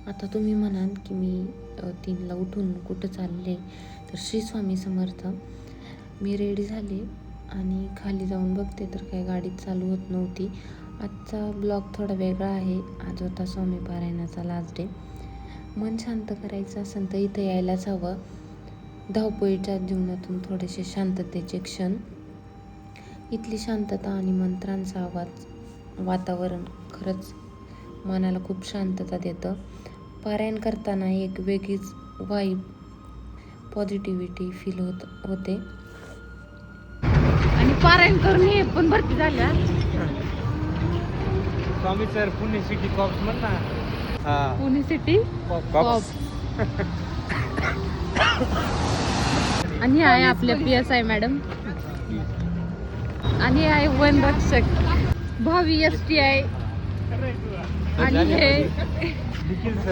आता तुम्ही म्हणाल की मी 3ला उठून कुठं चालले, तर श्री स्वामी समर्थ. मी रेडी झाले आणि खाली जाऊन बघते तर काही गाडी चालू होत नव्हती. आजचा ब्लॉग थोडा वेगळा आहे. आज होता स्वामी पारायणाचा लास्ट डे. मन शांत करायचं असेल तर इथं यायलाच हवं. धावपळीच्या जीवनातून थोडेसे शांततेचे क्षण. इथली शांतता आणि मंत्रांचा आवाज, वातावरण खरंच मनाला खूप शांतता देतं. पारायण करताना एक वेगळीच वाईब, पॉझिटिव्हिटी फील होते. आणि पारायण करून हे पण भरती झाल्या. Swami sir Pune city cops म्हण ना. Pune city cops. आणि आहे आपल्या PSI मॅडम आणि आहे वन रक्षक भावी STI आणि हे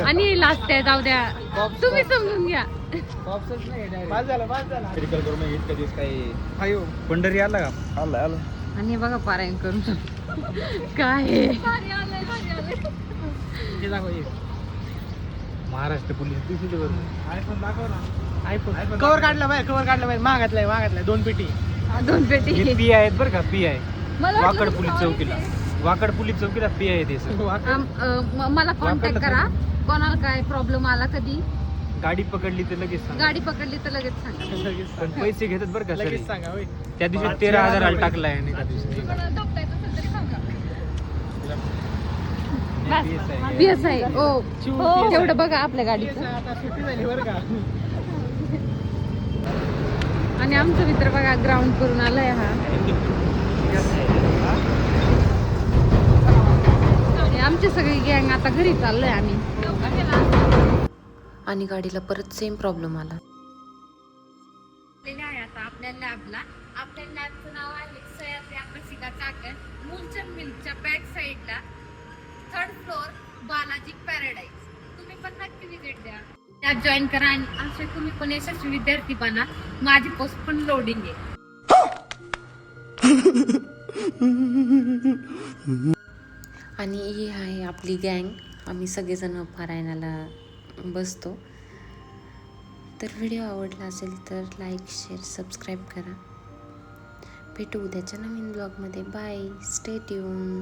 आणि लास्ट आहे. जाऊ द्या, तुम्ही समजून घ्या. पंढरी आला का? आला. आणि हे बघा पारायण करून काय आहे. महाराष्ट्र पोलीस दिसते बरोबर. आयफोन दाखव ना. आयफोन कवर काढला बाहेर मागातलाय 2 पेटी. 2 पेटी पी आहेत बरं का. पी आहे मला वाकड पोलीस चौकीला पी आहे ते सर. मला कॉन्टॅक्ट करा. कोणाला काय प्रॉब्लेम आला, कधी गाडी पकडली तर लगेच सांगा. गाडी पकडली तर लगेच सांगा. पण पैसे घेतात बरं का सर. लगेच सांगा होय. त्या दिवशी 13,000 टाकलाय आणि त्या दिवशी PSI हो तेवढं बघा आपल्या गाडीचं. आता सुट्टी झाली बरं का. आणि आमचा मित्र बघा ग्राउंड करून आलाय हा. आणि आमची सगळी गँग आता घरी चाललोय आम्ही. आणि गाडीला परत सेम प्रॉब्लेम आला. आता आपल्या लॅबचं नाव आहे सह्याद्री आकर्षिका चाकण. मूलचंद मिलच्या बॅक साईडला 3rd फ्लोअर बालाजी पॅराडाईज. तुम्ही पण नक्की विजिट द्या. लॅब जॉईन करा आणि असे तुम्ही पण यशस्वी विद्यार्थी बना. माझी पोस्ट पण लोडिंग आहे. आणि ही आहे आपली गँग. आम्ही सगळेजण पारायणाला बसतो. तर व्हिडिओ आवडला असेल तर लाईक, शेअर, सबस्क्राईब करा. भेटू उद्याच्या नवीन ब्लॉगमध्ये. बाय. Stay tune.